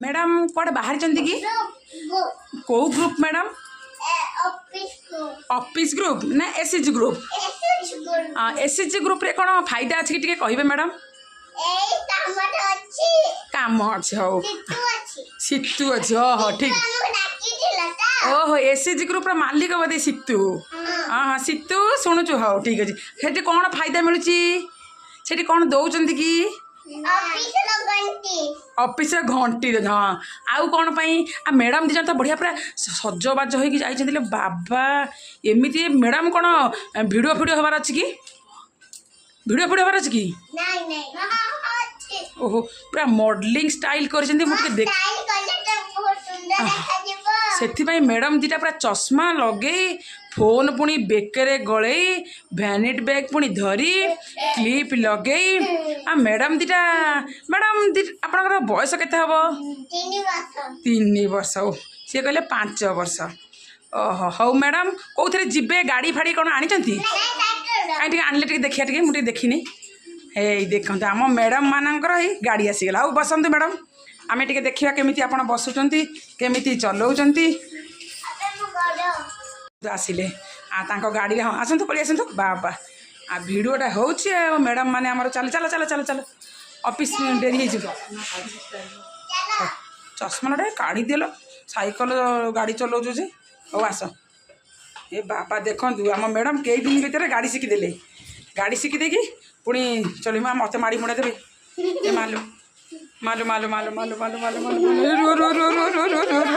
madam कौन बाहर चंदी की को ग्रुप मैडम ऑफिस ग्रुप ना एसएचजी ग्रुप एसएचजी ग्रुप रे कौन फायदा अच्छी टी कहे मैडम काम अच्छे हो सीतु अच्छे ओहो ठीक ओहो एसएचजी ग्रुप मालिक बोधे सीतु हाँ हाँ सीतु शुणुचु हाँ ठीक अच्छे से कौन फायदा मिलूँ कौन दौरान कि ऑफिस घंटी हाँ आउ कौन मैडम दी जन तो बढ़िया पूरा सजबाज होगी जाइए बाबा एमती मैडम कौन भिडियो फिडियो हबार अच्छी कि भिडियो फिडियो हबार अच्छी कि ओहो पूरा मॉडलिंग स्टाइल कर से मैडम दीटा पूरा चश्मा लगे फोन पुणी बेकरे गले भैनिट बैग पुणी धरी क्लिप लगे आ मैडम दीटा आपनकर बयस केते हबो 3 वर्ष हो सी कहले 5 वर्ष ओहो हौ मैडम कौन जीवे गाड़ी फाड़ी कौन आनी कहीं आनले देखिए मुझे देखनी हे देखते आम मैडम मानकर गाड़ी आसीगला आउ बसंतु मैडम आम टे देखा केमी आप बसुँच केमी चलाऊँच आसिले गाड़ी हाँ आसतु पलि आसतु बाबा आ भिडटा हो मैडम माने आमर चल चल चल चल चल ऑफिस डेरी हो चश्मा काढ़ी देल साइकल गाड़ी चलाऊँ जे हो आस ए बाबा देखु आम मैडम कई दिन भितर गाड़ी शिखिदे गाड़ी शिखिदेकी पुणी चल मत माड़ी मुड़ा देवे मालू मालू मालू मालू मालू मालू मालू मालू रो रो रो रो रो रो रो